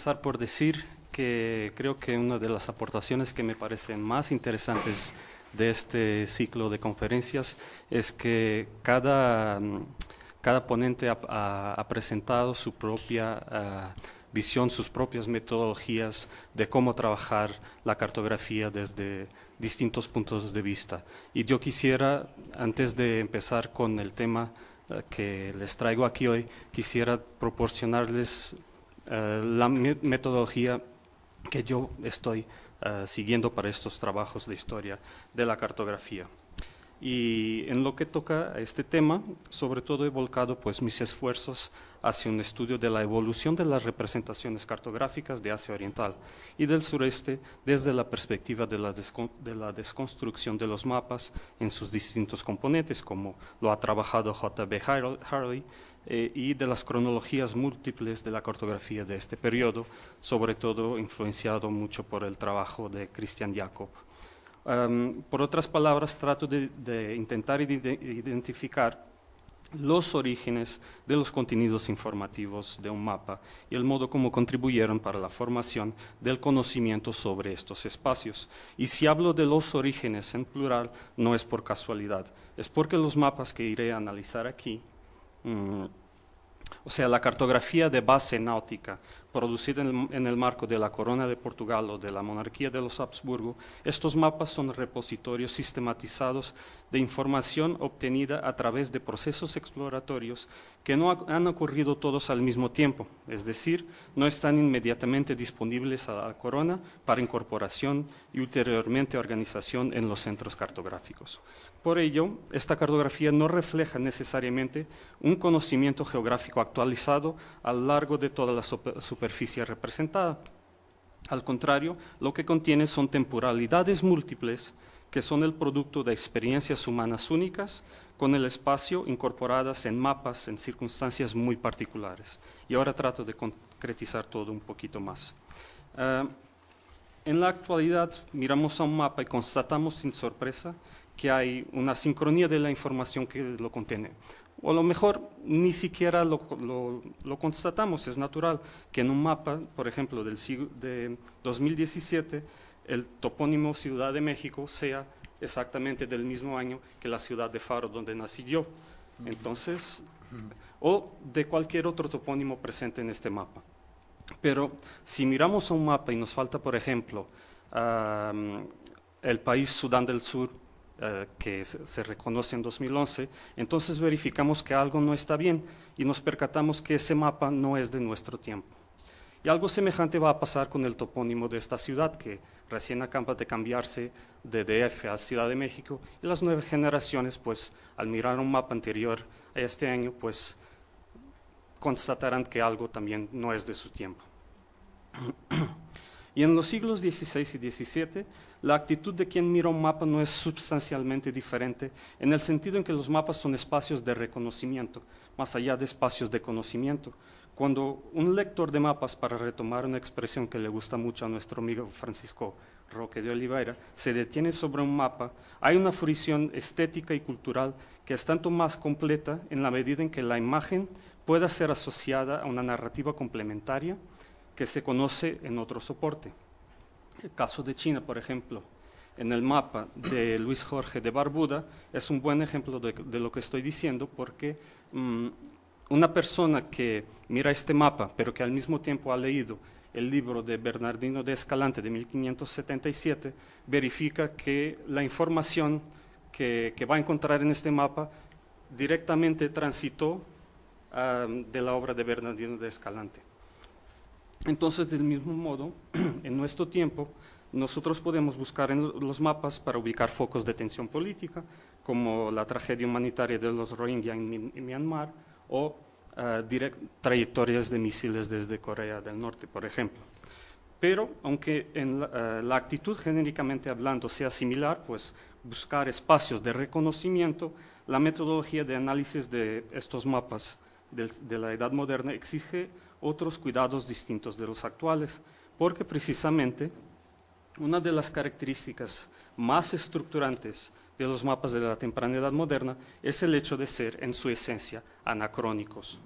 empezar por decir que creo que una de las aportaciones que me parecen más interesantes de este ciclo de conferencias es que cada ponente ha presentado su propia visión, sus propias metodologías de cómo trabajar la cartografía desde distintos puntos de vista. Y yo quisiera, antes de empezar con el tema que les traigo aquí hoy, quisiera proporcionarles la metodología que yo estoy siguiendo para estos trabajos de historia de la cartografía. Y en lo que toca a este tema, sobre todo he volcado pues mis esfuerzos hacia un estudio de la evolución de las representaciones cartográficas de Asia Oriental y del sureste desde la perspectiva de la desconstrucción de los mapas en sus distintos componentes, como lo ha trabajado J.B. Harley, y de las cronologías múltiples de la cartografía de este periodo, sobre todo influenciado mucho por el trabajo de Christian Jakob. Por otras palabras, trato de intentar identificar los orígenes de los contenidos informativos de un mapa y el modo como contribuyeron para la formación del conocimiento sobre estos espacios. Y si hablo de los orígenes en plural, no es por casualidad, es porque los mapas que iré a analizar aquí, o sea, la cartografía de base náutica producida en el marco de la Corona de Portugal o de la monarquía de los Habsburgo, estos mapas son repositorios sistematizados de información obtenida a través de procesos exploratorios que no han ocurrido todos al mismo tiempo, es decir, no están inmediatamente disponibles a la Corona para incorporación y ulteriormente organización en los centros cartográficos. Por ello, esta cartografía no refleja necesariamente un conocimiento geográfico actualizado a lo largo de toda la superficie representada. Al contrario, lo que contiene son temporalidades múltiples que son el producto de experiencias humanas únicas con el espacio incorporadas en mapas en circunstancias muy particulares. Y ahora trato de concretizar todo un poquito más. En la actualidad miramos a un mapa y constatamos sin sorpresa que hay una sincronía de la información que lo contiene. O a lo mejor ni siquiera lo constatamos, es natural que en un mapa, por ejemplo, de 2017, el topónimo Ciudad de México sea exactamente del mismo año que la ciudad de Faro, donde nací yo. Entonces, o de cualquier otro topónimo presente en este mapa. Pero si miramos a un mapa y nos falta, por ejemplo, el país Sudán del Sur, que se reconoce en 2011, entonces verificamos que algo no está bien y nos percatamos que ese mapa no es de nuestro tiempo. Y algo semejante va a pasar con el topónimo de esta ciudad, que recién acaba de cambiarse de DF a Ciudad de México, y las nuevas generaciones, pues, al mirar un mapa anterior a este año, pues, constatarán que algo también no es de su tiempo. Y en los siglos XVI y XVII, la actitud de quien mira un mapa no es sustancialmente diferente, en el sentido en que los mapas son espacios de reconocimiento, más allá de espacios de conocimiento. Cuando un lector de mapas, para retomar una expresión que le gusta mucho a nuestro amigo Francisco Roque de Oliveira, se detiene sobre un mapa, hay una fruición estética y cultural que es tanto más completa en la medida en que la imagen pueda ser asociada a una narrativa complementaria que se conoce en otro soporte. El caso de China, por ejemplo, en el mapa de Luis Jorge de Barbuda, es un buen ejemplo de lo que estoy diciendo, porque una persona que mira este mapa, pero que al mismo tiempo ha leído el libro de Bernardino de Escalante de 1577, verifica que la información que va a encontrar en este mapa directamente transitó de la obra de Bernardino de Escalante. Entonces, del mismo modo, en nuestro tiempo, nosotros podemos buscar en los mapas para ubicar focos de tensión política, como la tragedia humanitaria de los Rohingya en Myanmar, o trayectorias de misiles desde Corea del Norte, por ejemplo. Pero, aunque en la actitud genéricamente hablando sea similar, pues buscar espacios de reconocimiento, la metodología de análisis de estos mapas de la Edad Moderna exige otros cuidados distintos de los actuales, porque precisamente una de las características más estructurantes de los mapas de la temprana Edad Moderna es el hecho de ser, en su esencia, anacrónicos.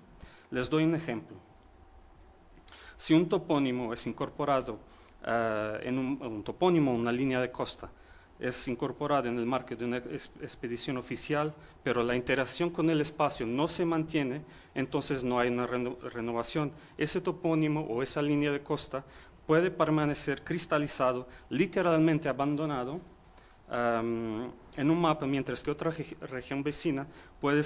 Les doy un ejemplo. Si un topónimo es incorporado en un topónimo, una línea de costa, es incorporado en el marco de una expedición oficial, pero la interacción con el espacio no se mantiene, entonces no hay una renovación. Ese topónimo o esa línea de costa puede permanecer cristalizado, literalmente abandonado, en un mapa, mientras que en otra región vecina puede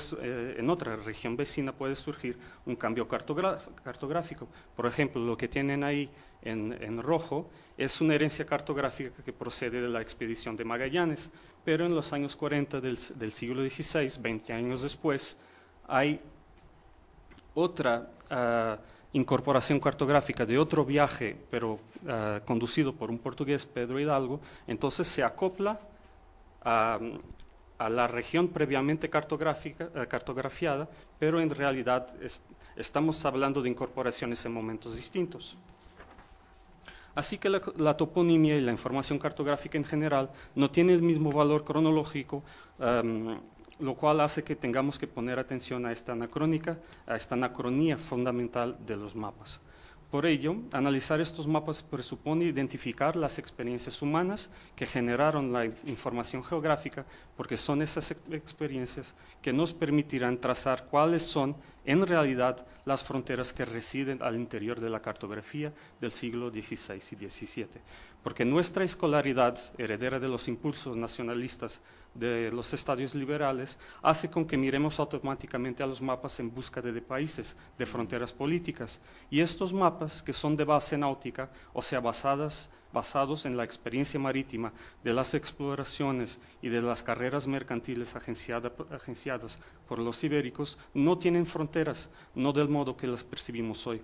surgir un cambio cartográfico. Por ejemplo, lo que tienen ahí en rojo es una herencia cartográfica que procede de la expedición de Magallanes, pero en los años 40 del siglo XVI, 20 años después, hay otra incorporación cartográfica de otro viaje, pero conducido por un portugués, Pedro Hidalgo. Entonces se acopla a la región previamente cartografiada, pero en realidad estamos hablando de incorporaciones en momentos distintos. Así que la toponimia y la información cartográfica en general no tiene el mismo valor cronológico, lo cual hace que tengamos que poner atención a esta anacronía fundamental de los mapas. Por ello, analizar estos mapas presupone identificar las experiencias humanas que generaron la información geográfica, porque son esas experiencias que nos permitirán trazar cuáles son en realidad las fronteras que residen al interior de la cartografía del siglo XVI y XVII. Porque nuestra escolaridad, heredera de los impulsos nacionalistas de los estadios liberales, hace con que miremos automáticamente a los mapas en busca de países, de fronteras políticas. Y estos mapas, que son de base náutica, o sea, basados en la experiencia marítima de las exploraciones y de las carreras mercantiles agenciadas por los ibéricos, no tienen fronteras, no del modo que las percibimos hoy,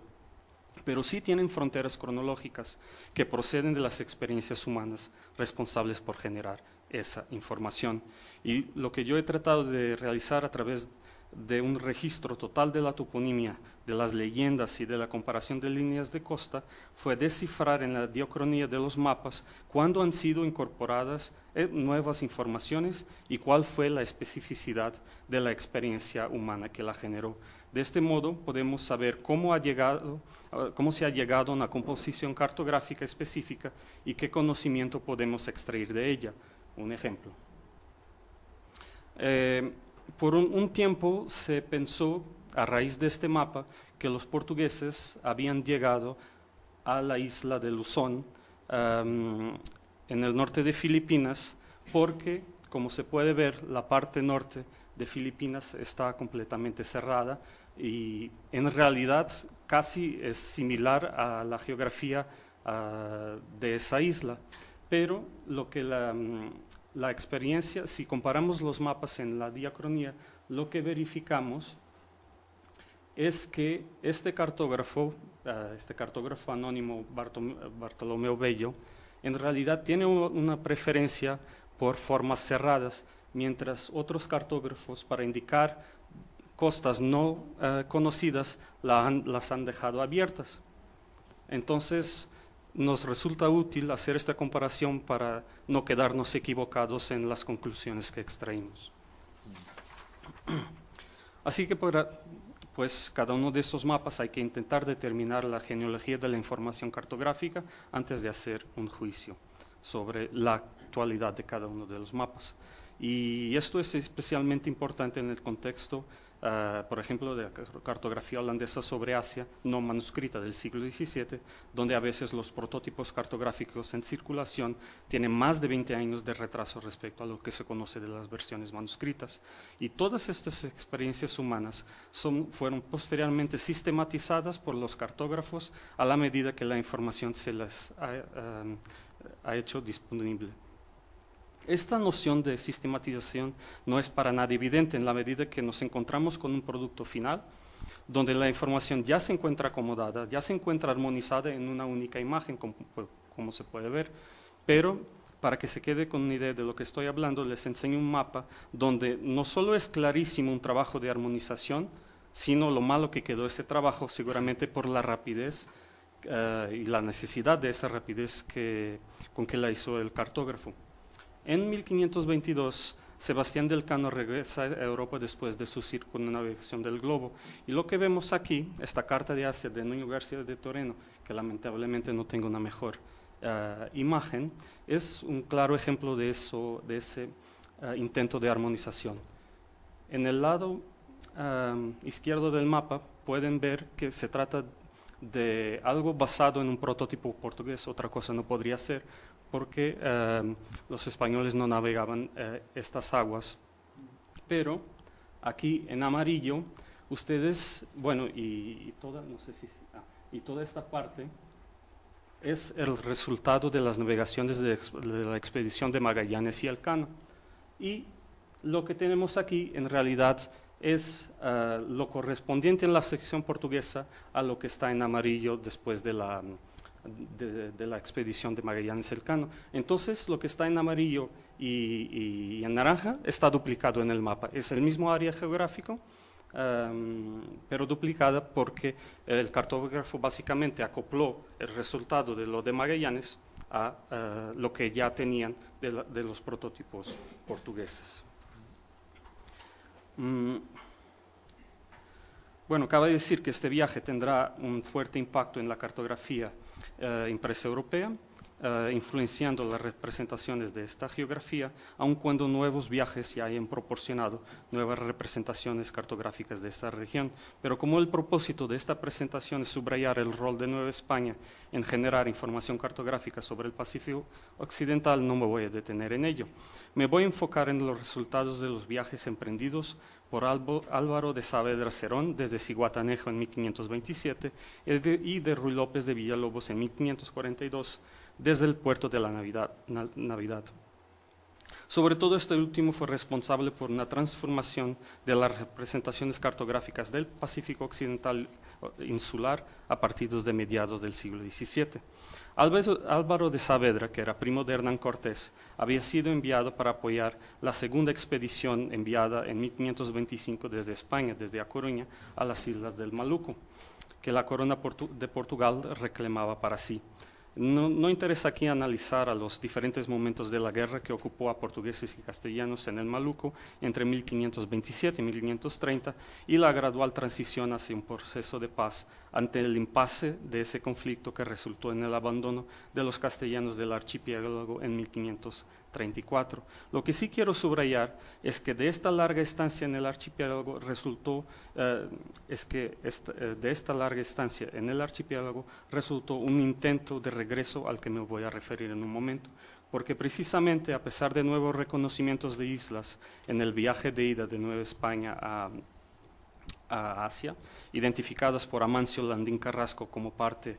pero sí tienen fronteras cronológicas que proceden de las experiencias humanas responsables por generar esa información. Y lo que yo he tratado de realizar a través de un registro total de la toponimia, de las leyendas y de la comparación de líneas de costa, fue descifrar en la diacronía de los mapas cuándo han sido incorporadas nuevas informaciones y cuál fue la especificidad de la experiencia humana que la generó. De este modo podemos saber cómo se ha llegado a una composición cartográfica específica y qué conocimiento podemos extraer de ella. Un ejemplo. Por un tiempo se pensó, a raíz de este mapa, que los portugueses habían llegado a la isla de Luzón, en el norte de Filipinas, porque, como se puede ver, la parte norte de Filipinas está completamente cerrada y en realidad casi es similar a la geografía de esa isla. Pero lo que la experiencia, si comparamos los mapas en la diacronía, lo que verificamos es que este cartógrafo anónimo Bartolomeo Bello, en realidad tiene una preferencia por formas cerradas, mientras otros cartógrafos, para indicar costas no conocidas, las han dejado abiertas. Entonces, nos resulta útil hacer esta comparación para no quedarnos equivocados en las conclusiones que extraímos. Así que pues cada uno de estos mapas hay que intentar determinar la genealogía de la información cartográfica antes de hacer un juicio sobre la actualidad de cada uno de los mapas. Y esto es especialmente importante en el contexto, por ejemplo, de la cartografía holandesa sobre Asia, no manuscrita del siglo XVII, donde a veces los prototipos cartográficos en circulación tienen más de 20 años de retraso respecto a lo que se conoce de las versiones manuscritas. Y todas estas experiencias humanas fueron posteriormente sistematizadas por los cartógrafos a la medida que la información se les ha hecho disponible. Esta noción de sistematización no es para nada evidente en la medida que nos encontramos con un producto final donde la información ya se encuentra acomodada, ya se encuentra armonizada en una única imagen, como se puede ver, pero para que se quede con una idea de lo que estoy hablando, les enseño un mapa donde no solo es clarísimo un trabajo de armonización, sino lo malo que quedó ese trabajo seguramente por la rapidez y la necesidad de esa rapidez con que la hizo el cartógrafo. En 1522, Sebastián del Cano regresa a Europa después de su circunnavegación del globo. Y lo que vemos aquí, esta carta de Asia de Nuño García de Toreno, que lamentablemente no tengo una mejor imagen, es un claro ejemplo de ese intento de armonización. En el lado izquierdo del mapa pueden ver que se trata de algo basado en un prototipo portugués, otra cosa no podría ser, porque los españoles no navegaban estas aguas. Pero aquí en amarillo, ustedes, bueno, y toda esta parte es el resultado de las navegaciones de la expedición de Magallanes y Elcano. Y lo que tenemos aquí en realidad es lo correspondiente en la sección portuguesa a lo que está en amarillo después de la expedición de Magallanes y Elcano. Entonces, lo que está en amarillo y en naranja está duplicado en el mapa. Es el mismo área geográfico, pero duplicada porque el cartógrafo básicamente acopló el resultado de lo de Magallanes a lo que ya tenían de los prototipos portugueses. Bueno, cabe decir que este viaje tendrá un fuerte impacto en la cartografía impresa europea, influenciando las representaciones de esta geografía, aun cuando nuevos viajes ya hayan proporcionado nuevas representaciones cartográficas de esta región. Pero como el propósito de esta presentación es subrayar el rol de Nueva España en generar información cartográfica sobre el Pacífico Occidental, no me voy a detener en ello. Me voy a enfocar en los resultados de los viajes emprendidos por Álvaro de Saavedra Cerón desde Zihuatanejo en 1527 y de Ruy López de Villalobos en 1542 desde el puerto de la Navidad. Sobre todo este último fue responsable por una transformación de las representaciones cartográficas del Pacífico Occidental insular a partir de mediados del siglo XVII. Álvaro de Saavedra, que era primo de Hernán Cortés, había sido enviado para apoyar la segunda expedición enviada en 1525 desde España, desde A Coruña, a las islas del Maluco, que la corona de Portugal reclamaba para sí. No interesa aquí analizar a los diferentes momentos de la guerra que ocupó a portugueses y castellanos en el Maluco entre 1527 y 1530 y la gradual transición hacia un proceso de paz ante el impasse de ese conflicto que resultó en el abandono de los castellanos del archipiélago en 1534. Lo que sí quiero subrayar es que de esta larga estancia en el archipiélago resultó un intento de regreso al que me voy a referir en un momento, porque precisamente a pesar de nuevos reconocimientos de islas en el viaje de ida de Nueva España a Asia, identificadas por Amancio Landín Carrasco como parte,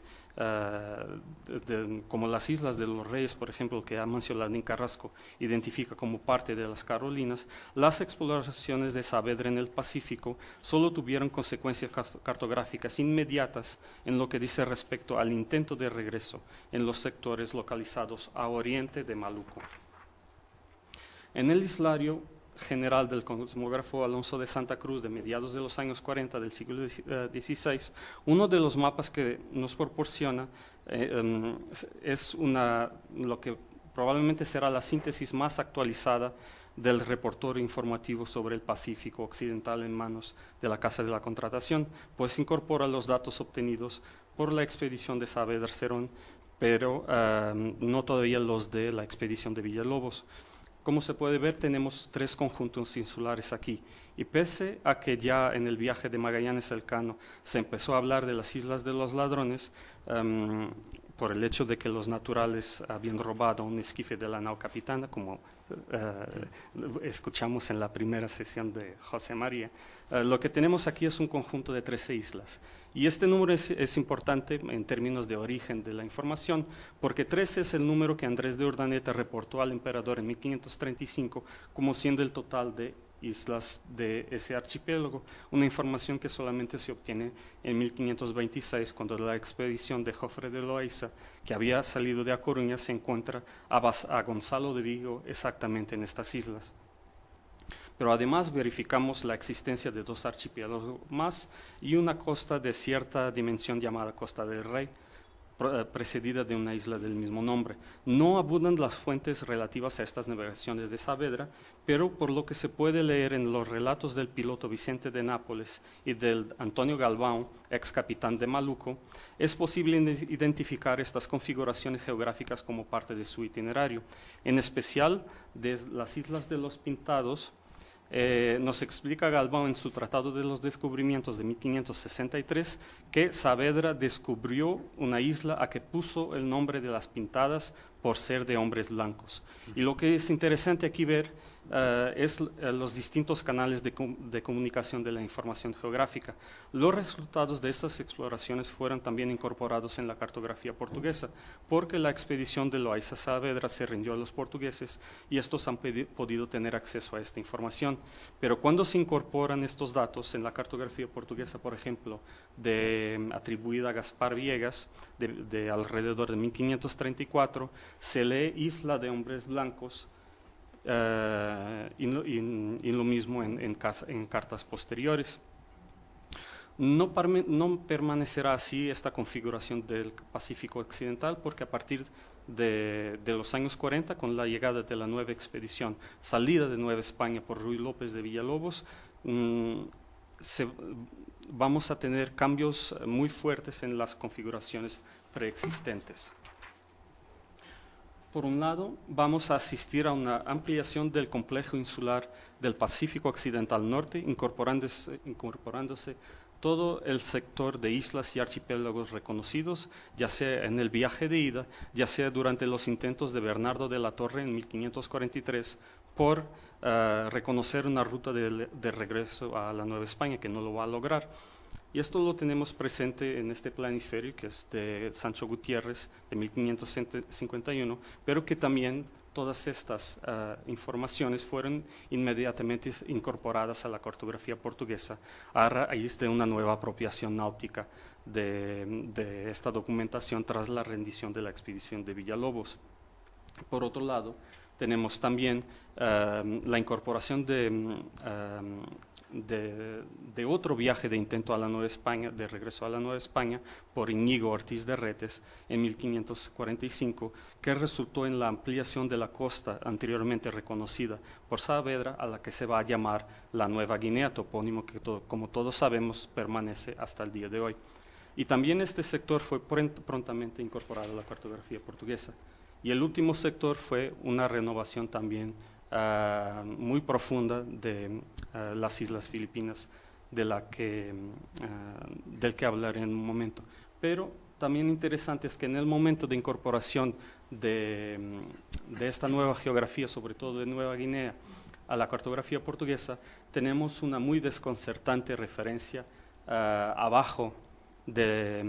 como las Islas de los Reyes, por ejemplo, que Amancio Landín Carrasco identifica como parte de las Carolinas, las exploraciones de Saavedra en el Pacífico solo tuvieron consecuencias cartográficas inmediatas en lo que dice respecto al intento de regreso en los sectores localizados a oriente de Maluco. En el islario general del cosmógrafo Alonso de Santa Cruz de mediados de los años 40 del siglo XVI, uno de los mapas que nos proporciona es lo que probablemente será la síntesis más actualizada del repertorio informativo sobre el Pacífico Occidental en manos de la Casa de la Contratación, pues incorpora los datos obtenidos por la expedición de Saavedra Cerón, pero no todavía los de la expedición de Villalobos. Como se puede ver, tenemos 3 conjuntos insulares aquí, y pese a que ya en el viaje de Magallanes Elcano se empezó a hablar de las Islas de los Ladrones, por el hecho de que los naturales habían robado un esquife de la nao capitana, como escuchamos en la primera sesión de José María, lo que tenemos aquí es un conjunto de 13 islas. Y este número es importante en términos de origen de la información, porque 13 es el número que Andrés de Urdaneta reportó al emperador en 1535 como siendo el total de islas de ese archipiélago, una información que solamente se obtiene en 1526, cuando la expedición de Jofre de Loaiza, que había salido de A Coruña, se encuentra a Gonzalo de Vigo exactamente en estas islas. Pero además verificamos la existencia de 2 archipiélagos más y una costa de cierta dimensión llamada Costa del Rey, precedida de una isla del mismo nombre. No abundan las fuentes relativas a estas navegaciones de Saavedra, pero por lo que se puede leer en los relatos del piloto Vicente de Nápoles y del Antonio Galvão, ex capitán de Maluco, es posible identificar estas configuraciones geográficas como parte de su itinerario. En especial, desde las Islas de los Pintados, nos explica Galvão en su Tratado de los Descubrimientos de 1563 que Saavedra descubrió una isla a que puso el nombre de las Pintadas por ser de hombres blancos. Y lo que es interesante aquí ver es los distintos canales de comunicación de la información geográfica. Los resultados de estas exploraciones fueron también incorporados en la cartografía portuguesa, porque la expedición de Loaiza Saavedra se rindió a los portugueses y estos han podido tener acceso a esta información. Pero cuando se incorporan estos datos en la cartografía portuguesa, por ejemplo, atribuida a Gaspar Viegas, de alrededor de 1534, se lee Isla de Hombres Blancos, y lo mismo en cartas posteriores. No permanecerá así esta configuración del Pacífico Occidental, porque a partir de los años 40, con la llegada de la nueva expedición, salida de Nueva España por Ruy López de Villalobos, vamos a tener cambios muy fuertes en las configuraciones preexistentes. Por un lado, vamos a asistir a una ampliación del complejo insular del Pacífico Occidental Norte, incorporándose todo el sector de islas y archipiélagos reconocidos, ya sea en el viaje de ida, ya sea durante los intentos de Bernardo de la Torre en 1543 por reconocer una ruta de regreso a la Nueva España, que no lo va a lograr. Y esto lo tenemos presente en este planisferio, que es de Sancho Gutiérrez, de 1551, pero que también todas estas informaciones fueron inmediatamente incorporadas a la cartografía portuguesa a raíz de una nueva apropiación náutica de esta documentación tras la rendición de la expedición de Villalobos. Por otro lado, tenemos también la incorporación de otro viaje de intento a la Nueva España, de regreso a la Nueva España, por Íñigo Ortiz de Retes en 1545, que resultó en la ampliación de la costa anteriormente reconocida por Saavedra, a la que se va a llamar la Nueva Guinea, topónimo que como todos sabemos permanece hasta el día de hoy. Y también este sector fue prontamente incorporado a la cartografía portuguesa. Y el último sector fue una renovación también muy profunda de las Islas Filipinas, del que hablaré en un momento. Pero también interesante es que en el momento de incorporación de esta nueva geografía, sobre todo de Nueva Guinea, a la cartografía portuguesa, tenemos una muy desconcertante referencia abajo de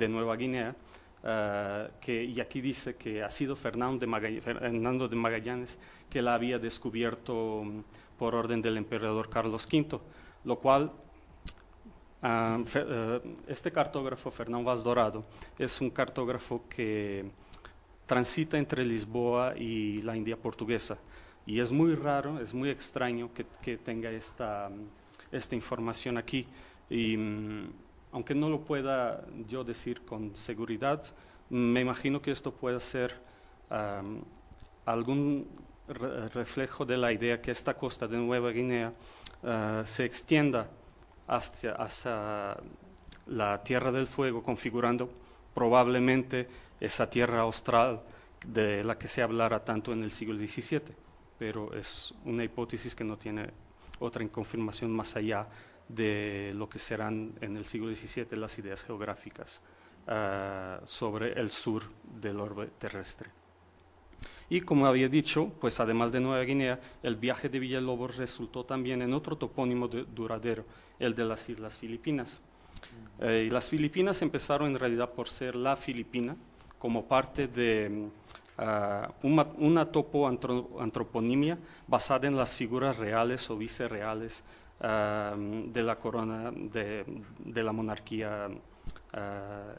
Nueva Guinea, y aquí dice que ha sido Fernando de Magallanes que la había descubierto por orden del emperador Carlos V, lo cual este cartógrafo, Fernão Vaz Dourado, es un cartógrafo que transita entre Lisboa y la India portuguesa, y es muy raro, es muy extraño que tenga esta información aquí, y aunque no lo pueda yo decir con seguridad, me imagino que esto puede ser algún reflejo de la idea que esta costa de Nueva Guinea se extienda hacia la Tierra del Fuego, configurando probablemente esa tierra austral de la que se hablará tanto en el siglo XVII, pero es una hipótesis que no tiene otra confirmación más allá de lo que serán en el siglo XVII las ideas geográficas sobre el sur del orbe terrestre. Y como había dicho, pues además de Nueva Guinea, el viaje de Villalobos resultó también en otro topónimo duradero, el de las Islas Filipinas. Y las Filipinas empezaron en realidad por ser la Filipina, como parte de una topoantroponimia basada en las figuras reales o vicerreales de la corona de la monarquía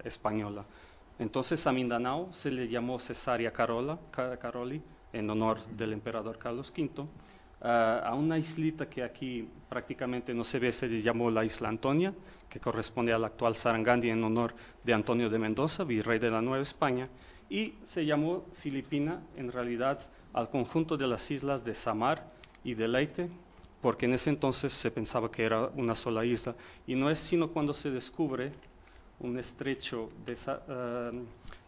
española. Entonces a Mindanao se le llamó Cesárea Caroli en honor del emperador Carlos V. a una islita que aquí prácticamente no se ve, se le llamó la Isla Antonia, que corresponde al actual Sarangani en honor de Antonio de Mendoza, virrey de la Nueva España, y se llamó Filipina en realidad al conjunto de las islas de Samar y de Leyte, porque en ese entonces se pensaba que era una sola isla, y no es sino cuando se descubre un estrecho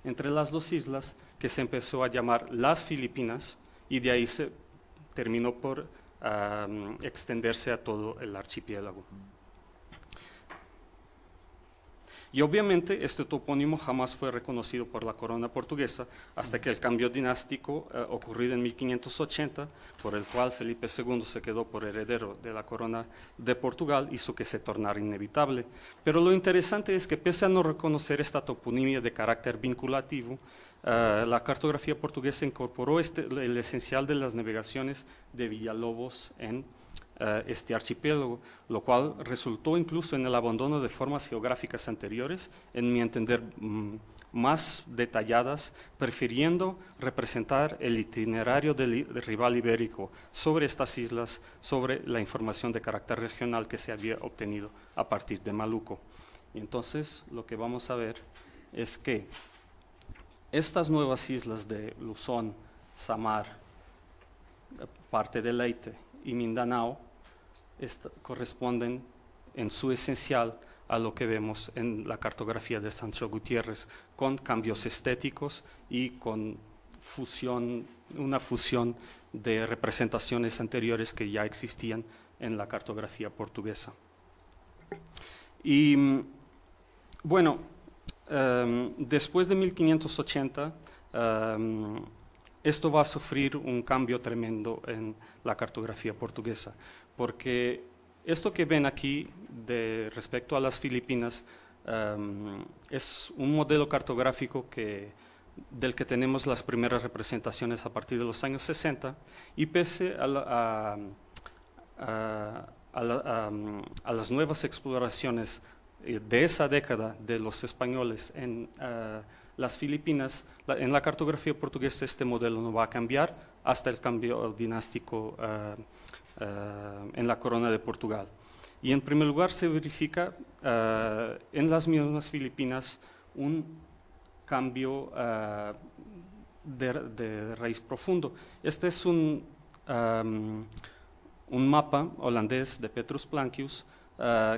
entre las dos islas que se empezó a llamar las Filipinas, y de ahí se terminó por extenderse a todo el archipiélago. Y obviamente este topónimo jamás fue reconocido por la corona portuguesa hasta que el cambio dinástico ocurrido en 1580, por el cual Felipe II se quedó por heredero de la corona de Portugal, hizo que se tornara inevitable. Pero lo interesante es que pese a no reconocer esta toponimia de carácter vinculativo, la cartografía portuguesa incorporó el esencial de las navegaciones de Villalobos en este archipiélago, lo cual resultó incluso en el abandono de formas geográficas anteriores, en mi entender más detalladas, prefiriendo representar el itinerario del rival ibérico sobre estas islas, sobre la información de carácter regional que se había obtenido a partir de Maluco. Y entonces lo que vamos a ver es que estas nuevas islas de Luzón, Samar, parte de Leyte y Mindanao corresponden en su esencial a lo que vemos en la cartografía de Sancho Gutiérrez, con cambios estéticos y con una fusión de representaciones anteriores que ya existían en la cartografía portuguesa. Y bueno, después de 1580, esto va a sufrir un cambio tremendo en la cartografía portuguesa, porque esto que ven aquí respecto a las Filipinas es un modelo cartográfico del que tenemos las primeras representaciones a partir de los años 60, y pese a las nuevas exploraciones de esa década de los españoles en las Filipinas, en la cartografía portuguesa este modelo no va a cambiar hasta el cambio dinástico en la corona de Portugal. Y en primer lugar se verifica en las mismas Filipinas un cambio de raíz profundo. Este es un mapa holandés de Petrus Plancius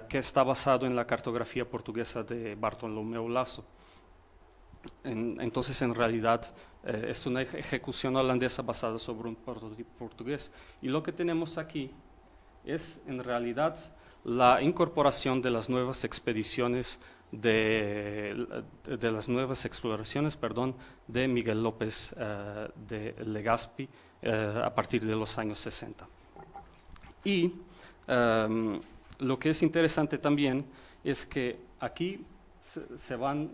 que está basado en la cartografía portuguesa de Bartolomeu Lasso. Entonces, en realidad, es una ejecución holandesa basada sobre un prototipo portugués. Y lo que tenemos aquí es, en realidad, la incorporación de las nuevas expediciones, de las nuevas exploraciones, de Miguel López de Legazpi a partir de los años 60. Y lo que es interesante también es que aquí se van...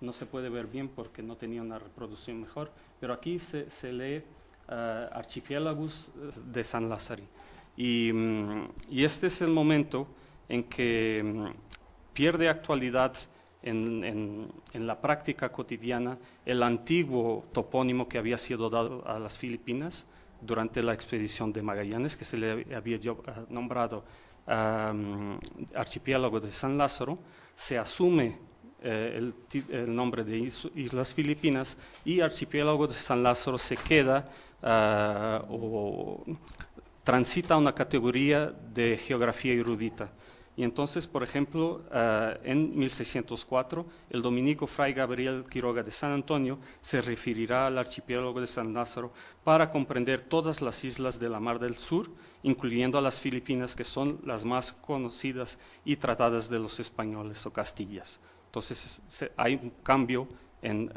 No se puede ver bien porque no tenía una reproducción mejor, pero aquí se lee Archipiélagos de San Lázaro. Y este es el momento en que pierde actualidad en la práctica cotidiana el antiguo topónimo que había sido dado a las Filipinas durante la expedición de Magallanes, que se le había nombrado Archipiélago de San Lázaro. Se asume el nombre de Islas Filipinas, y Archipiélago de San Lázaro se queda o transita a una categoría de geografía erudita. Y entonces, por ejemplo, en 1604, el dominico Fray Gabriel Quiroga de San Antonio se referirá al archipiélago de San Lázaro para comprender todas las islas de la Mar del Sur, incluyendo a las Filipinas, que son las más conocidas y tratadas de los españoles o castillas. Entonces hay un cambio en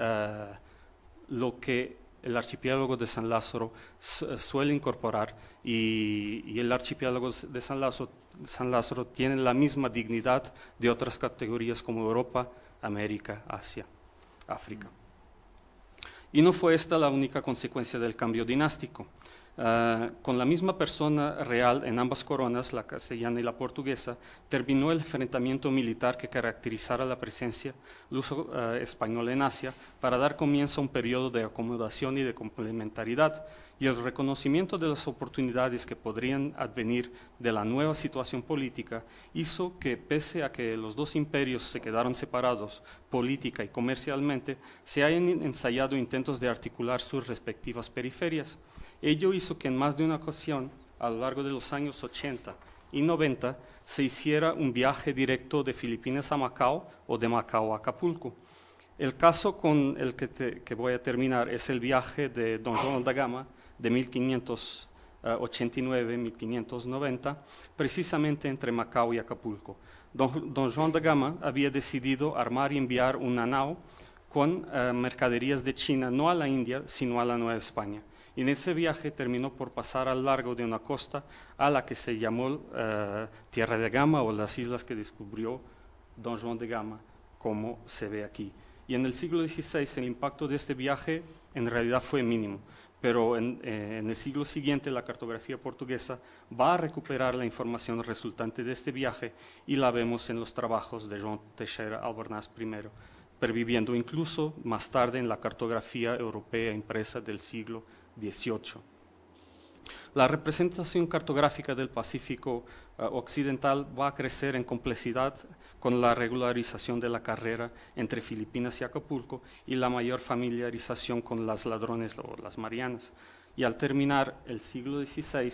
lo que el archipiélago de San Lázaro suele incorporar, y el archipiélago de San Lázaro tiene la misma dignidad de otras categorías como Europa, América, Asia, África. Y no fue esta la única consecuencia del cambio dinástico. Con la misma persona real en ambas coronas, la castellana y la portuguesa, terminó el enfrentamiento militar que caracterizara la presencia luso-española en Asia para dar comienzo a un periodo de acomodación y de complementariedad, y el reconocimiento de las oportunidades que podrían advenir de la nueva situación política hizo que, pese a que los dos imperios se quedaron separados política y comercialmente, se hayan ensayado intentos de articular sus respectivas periferias. Ello hizo que en más de una ocasión, a lo largo de los años 80 y 90, se hiciera un viaje directo de Filipinas a Macao o de Macao a Acapulco. El caso con el que voy a terminar es el viaje de Don Juan da Gama de 1589-1590, precisamente entre Macao y Acapulco. Don Juan da Gama había decidido armar y enviar una nao con mercaderías de China, no a la India, sino a la Nueva España. Y en ese viaje terminó por pasar al largo de una costa a la que se llamó Tierra de Gama, o las islas que descubrió Don Juan de Gama, como se ve aquí. Y en el siglo XVI el impacto de este viaje en realidad fue mínimo, pero en el siglo siguiente la cartografía portuguesa va a recuperar la información resultante de este viaje y la vemos en los trabajos de João Teixeira Albornoz I, perviviendo incluso más tarde en la cartografía europea impresa del siglo XVIII. La representación cartográfica del Pacífico occidental va a crecer en complejidad con la regularización de la carrera entre Filipinas y Acapulco y la mayor familiarización con las ladrones o las Marianas. Y al terminar el siglo XVI,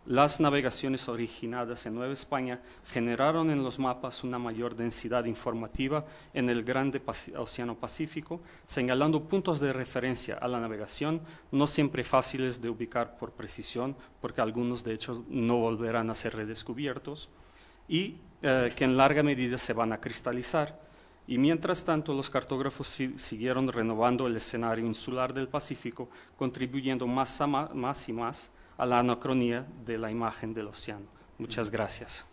las navegaciones originadas en Nueva España generaron en los mapas una mayor densidad informativa en el grande Océano Pacífico, señalando puntos de referencia a la navegación, no siempre fáciles de ubicar por precisión, porque algunos de hecho no volverán a ser redescubiertos, y que en larga medida se van a cristalizar. Y mientras tanto, los cartógrafos siguieron renovando el escenario insular del Pacífico, contribuyendo más y más a la anacronía de la imagen del océano. Muchas gracias.